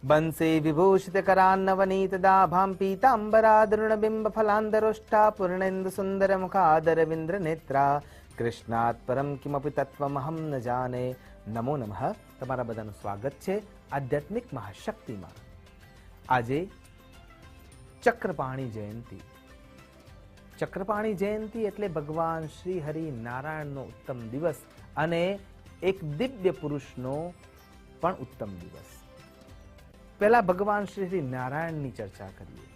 બંસે વિભૂષિત કરાન્નવનીતદાભાં પીતાંબરાદૃણબિંબ ફલાંદરોષ્ટા પૂર્ણેન્દુ સુંદર મુખાદરવિંદ્ર નેત્રા કૃષ્ણાત પરમ કિમપી તત્વમહમ ન જાને. નમો નમઃ. તમારા બધાનું સ્વાગત છે આધ્યાત્મિક મહાશક્તિમાં. આજે ચક્રપાણી જયંતિ. ચક્રપાણી જયંતિ એટલે ભગવાન શ્રી હરિ નારાયણનો ઉત્તમ દિવસ અને એક દિવ્ય પુરુષનો પણ ઉત્તમ દિવસ. પહેલા ભગવાન શ્રી હરિ નારાયણની ચર્ચા કરીએ.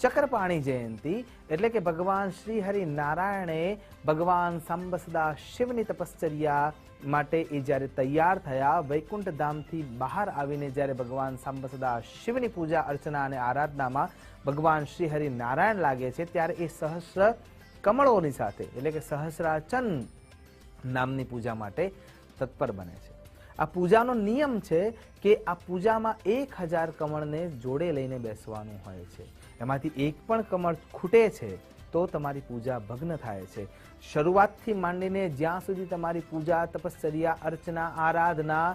ચક્રપાણી જયંતિ એટલે કે ભગવાન શ્રી હરિ નારાયણે ભગવાન સાંબ સદા શિવની તપશ્ચર્યા માટે એ જ્યારે તૈયાર થયા, વૈકુંઠ ધામથી બહાર આવીને જ્યારે ભગવાન સાંબ સદા શિવની પૂજા અર્ચના અને આરાધનામાં ભગવાન શ્રી હરિ નારાયણ લાગે છે, ત્યારે એ સહસ્ર કમળોની સાથે એટલે કે સહસ્રાચન નામની પૂજા માટે તત્પર બને છે. આ પૂજાનો નિયમ છે કે આ પૂજામાં 1000 કમળને જોડે લઈને બેસવાનું હોય છે. એમાંથી એક પણ કમળ ખૂટે છે તો તમારી પૂજા ભગ્ન થાય છે. શરૂઆતથી માંડીને જ્યાં સુધી તમારી પૂજા, તપશ્ચર્યા, અર્ચના, આરાધના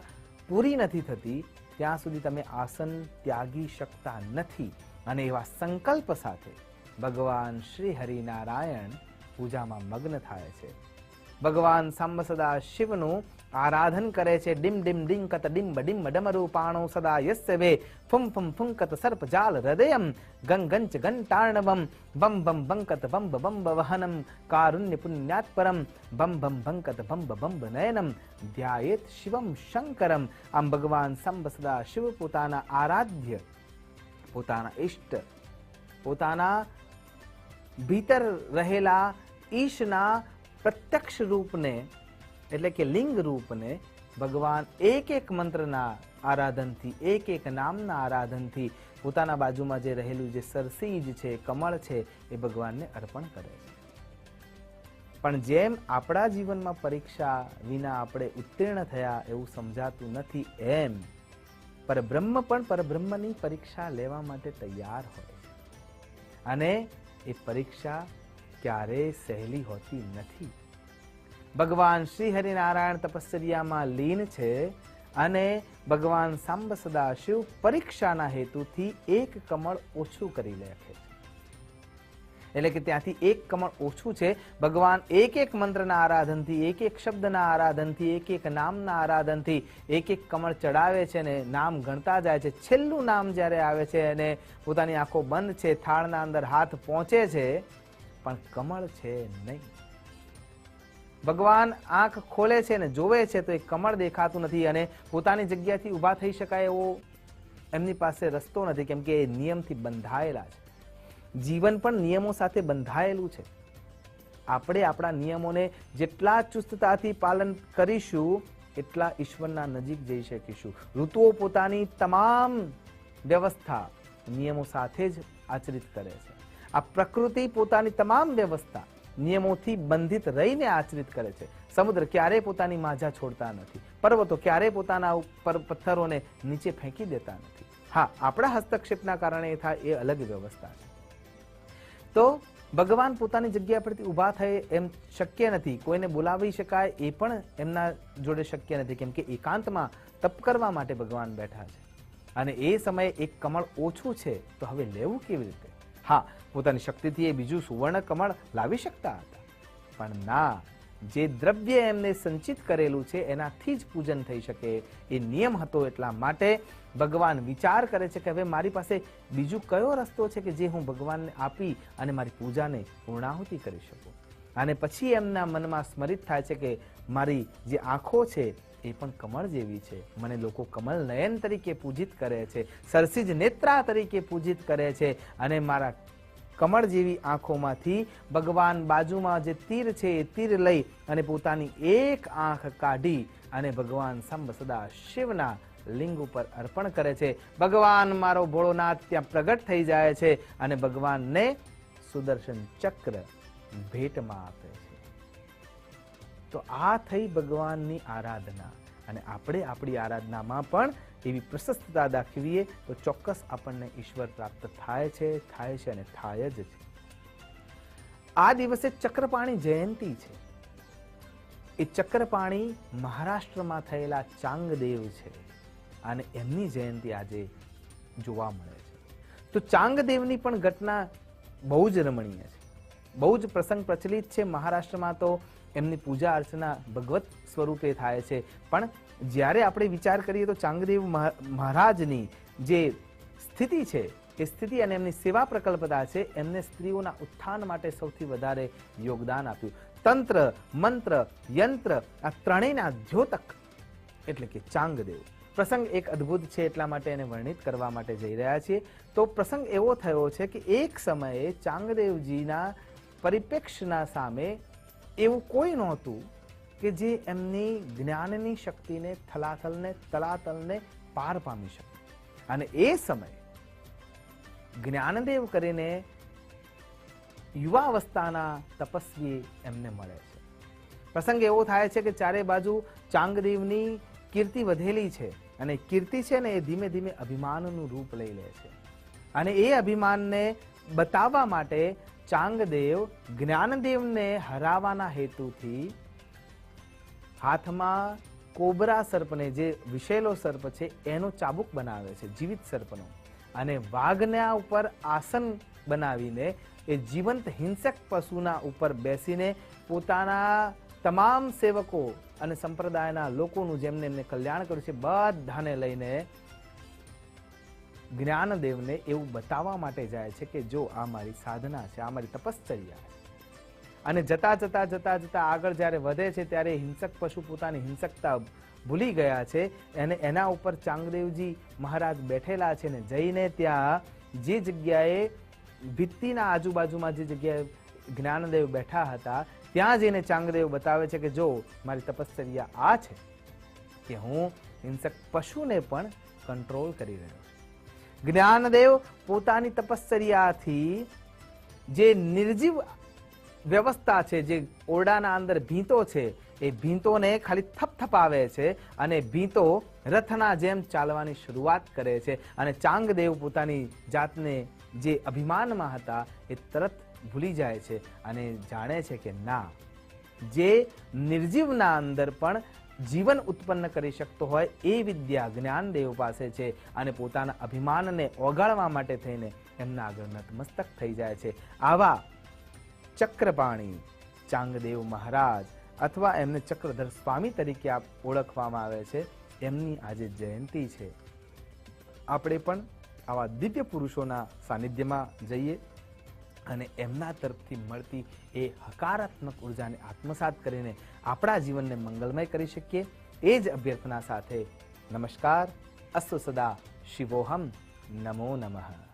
પૂરી નથી થતી ત્યાં સુધી તમે આસન ત્યાગી શકતા નથી. અને એવા સંકલ્પ સાથે ભગવાન શ્રી હરિનારાયણ પૂજામાં મગ્ન થાય છે. ભગવાન સાંબ સદા શિવનું આરાધન કરે છે. ડિમ ડિમ ડિંકત ડિંબ ડિંબ ડમરૂપાણો સદા યસ્ય વે ફુમ ફુમ ફુંકત સર્પજાલ હૃદયમ ગંગંચ ઘંટાર્ણવમ બમ બમ બંકત બંબ બંબ વહનમ કારુણ્ય પુણ્યાત્પરમ બમ બમ બંકત બંબ બંબ નયનમ ધ્યાયેત શિવમ શંકરમ. આમ ભગવાન સાંબ સદા શિવ પોતાના આરાધ્ય, પોતાના ઇષ્ટ, પોતાના ભીતર રહેલા ઈશના પ્રત્યક્ષ રૂપને એટલે કે લિંગ રૂપને ભગવાન એક એક મંત્રના આરાધનથી, એક એક નામના આરાધનથી પોતાના બાજુમાં જે રહેલું જે સરસીજ છે, કમળ છે, એ ભગવાનને અર્પણ કરે છે. પણ જેમ આપણા જીવનમાં પરીક્ષા વિના આપણે ઉત્તીર્ણ થયા એવું સમજાતું નથી, એમ પરબ્રહ્મ પણ પરબ્રહ્મની પરીક્ષા લેવા માટે તૈયાર હોય છે. અને એ પરીક્ષા ક્યારેય સહેલી હોતી નથી. ભગવાન શ્રી હરિનારાયણ તપશ્ચર્યામાં લીન છે અને ભગવાન સાંબ સદા શિવ પરીક્ષાના હેતુથી એક કમળ ઓછું કરી લે છે. એટલે કે ત્યાંથી એક કમળ ઓછું છે. ભગવાન એક એક મંત્રના આરાધનથી, એક એક શબ્દના આરાધનથી, એક એક નામના આરાધનથી એક એક કમળ ચડાવે છે અને નામ ગણતા જાય છે. છેલ્લું નામ જ્યારે આવે છે અને પોતાની આંખો બંધ છે, થાળના અંદર હાથ પહોંચે છે, પણ કમળ છે નહીં. ભગવાન આંખ ખોલે છે ને જોવે છે તો એ કમળ દેખાતું નથી અને પોતાની જગ્યાથી ઊભા થઈ શકાય એવો એમની પાસે રસ્તો નથી, કેમ કે એ નિયમથી બંધાયેલા છે. જીવન પણ નિયમો સાથે બંધાયેલું છે. આપણે આપણા નિયમોને જેટલા ચુસ્તતાથી પાલન કરીશું એટલા ઈશ્વરના નજીક જઈ શકીશું. ઋતુઓ પોતાની તમામ વ્યવસ્થા નિયમો સાથે જ આચરિત કરે છે. આ પ્રકૃતિ પોતાની તમામ વ્યવસ્થા નિયમોથી બંધિત રહીને આચરિત કરે છે. સમુદ્ર ક્યારેય પોતાની માઝા છોડતા નથી. પર્વતો ક્યારેય પોતાના ઉપર પથ્થરોને નીચે ફેંકી દેતા નથી. હા, આપણા હસ્તક્ષેપના કારણે એ થાય એ અલગ વ્યવસ્થા છે. તો ભગવાન પોતાની જગ્યા પરથી ઊભા થાય એમ શક્ય નથી. કોઈને બોલાવી શકાય એ પણ એમના જોડે શક્ય નથી, કેમ કે એકાંતમાં તપ કરવા માટે ભગવાન બેઠા છે. અને એ સમયે એક કમળ ઓછું છે તો હવે લેવું કેવી રીતે? હા, પોતાની શક્તિથી એ બીજું સુવર્ણ કમળ લાવી શકતા હતા, પણ ના, જે દ્રવ્ય એમને સંચિત કરેલું છે એનાથી જ પૂજન થઈ શકે એ નિયમ હતો. એટલા માટે ભગવાન વિચાર કરે છે કે હવે મારી પાસે બીજું કયો રસ્તો છે કે જે હું ભગવાનને આપી અને મારી પૂજાને પૂર્ણાહુતિ કરી શકું. અને પછી એમના મનમાં સ્મરિત થાય છે કે મારી જે આંખો છે એ પણ કમળ જેવી છે. મને લોકો કમળ નયન તરીકે પૂજિત કરે છે, સરસીજ નેત્રા તરીકે પૂજિત કરે છે. અને મારા કમળ જેવી આંખોમાંથી ભગવાન બાજુમાં જે તીર છે એ તીર લઈ અને પોતાની એક આંખ કાઢી અને ભગવાન સાંબ સદા શિવના લિંગ ઉપર અર્પણ કરે છે. ભગવાન મારો ભોળોનાથ ત્યાં પ્રગટ થઈ જાય છે અને ભગવાનને સુદર્શન ચક્ર ભેટમાં આપે છે. તો આ થઈ ભગવાનની આરાધના. અને આપણે આપણી આરાધનામાં પણ એવી પ્રશસ્તતા દાખવીએ તો ચોક્કસ આપણને ઈશ્વર પ્રાપ્ત થાય છે અને થાય જ છે. આ દિવસે ચક્રપાણી જયંતિ છે. એ ચક્રપાણી મહારાષ્ટ્રમાં થયેલા ચાંગદેવ છે અને એમની જયંતિ આજે જોવા મળે છે. તો ચાંગદેવની પણ ઘટના બહુ જ રમણીય છે, બહુ જ પ્રસંગ પ્રચલિત છે. મહારાષ્ટ્રમાં તો એમની પૂજા અર્ચના ભગવત સ્વરૂપે થાય છે. પણ જ્યારે આપણે વિચાર કરીએ તો ચાંગદેવ મહારાજની જે સ્થિતિ છે એ સ્થિતિ અને એમની સેવા પ્રકલ્પતા છે, એમને સ્ત્રીઓના ઉત્થાન માટે સૌથી વધારે યોગદાન આપ્યું. તંત્ર, મંત્ર, યંત્ર આ ત્રણેયના દ્યોતક એટલે કે ચાંગદેવ. પ્રસંગ એક અદ્ભુત છે, એટલા માટે એને વર્ણિત કરવા માટે જઈ રહ્યા છીએ. તો પ્રસંગ એવો થયો છે કે એક સમયે ચાંગદેવજીના પરિપ્રેક્ષ્યના સામે એવું કોઈ નહોતું કે જે એમની જ્ઞાનની શક્તિને તલાતલને પાર પામી શકે. અને એ સમયે જ્ઞાનદેવ કરીને યુવાવસ્થાના તપસ્વી એમને મળે છે. પ્રસંગ એવો થાય છે કે ચારે બાજુ ચાંગદેવની કીર્તિ વધેલી છે, અને કીર્તિ છે ને એ ધીમે ધીમે અભિમાનનું રૂપ લઈ લે છે. અને એ અભિમાનને બતાવવા માટે ચાંગદેવ જ્ઞાનદેવને હરાવવાના હેતુથી હાથમાં કોબરા સર્પને, જે વિષેલો સર્પ છે એનો ચાબુક બનાવે છે, જીવિત સર્પનો, અને વાઘના ઉપર આસન બનાવીને એ જીવંત હિંસક પશુના ઉપર બેસીને પોતાના તમામ સેવકો અને સંપ્રદાયના લોકોનું જેમને એમને કલ્યાણ કર્યું છે બધાને લઈને જ્ઞાનદેવને એવું બતાવવા માટે જાય છે કે જો આ મારી સાધના છે, આ મારી તપશ્ચર્યા છે. અને જતા જતા જતા જતા આગળ જ્યારે વધે છે ત્યારે હિંસક પશુ પોતાની હિંસકતા ભૂલી ગયા છે, અને એના ઉપર ચાંગદેવજી મહારાજ બેઠેલા છે. ને જઈને ત્યાં જે જગ્યાએ ભિત્તિના આજુબાજુમાં જે જગ્યાએ જ્ઞાનદેવ બેઠા હતા ત્યાં જઈને ચાંગદેવ બતાવે છે કે જો મારી તપશ્ચર્યા આ છે કે હું હિંસક પશુને પણ કંટ્રોલ કરી રહ્યો છું. જ્ઞાનદેવ પોતાની તપશ્ચર્યાથી જે નિર્જીવ વ્યવસ્થા છે, જે ઓરડાના અંદર ભીંતો છે, એ ભીંતોને ખાલી થપથપાવે છે અને ભીંતો રથના જેમ ચાલવાની શરૂઆત કરે છે. અને ચાંગદેવ પોતાની જાતને જે અભિમાનમાં હતા એ તરત ભૂલી જાય છે અને જાણે છે કે ના, જે નિર્જીવના અંદર પણ જીવન ઉત્પન્ન કરી શકતો હોય એ વિદ્યા જ્ઞાનદેવ પાસે છે. અને પોતાના અભિમાનને ઓગાળવા માટે થઈને એમના આગળ નતમસ્તક થઈ જાય છે. આવા ચક્રપાણી ચાંગદેવ મહારાજ, અથવા એમને ચક્રધર સ્વામી તરીકે ઓળખવામાં આવે છે, એમની આજે જયંતી છે. આપણે પણ આવા દિવ્ય પુરુષોના સાનિધ્યમાં જઈએ અને એમના તરફથી મળતી એ હકારાત્મક ઉર્જાને આત્મસાત કરીને આપણા જીવનને મંગલમય કરી શકીએ. એ જ અભ્યર્થના સાથે નમસ્કાર. અસ્તુ સદા શિવોહમ. નમો નમઃ.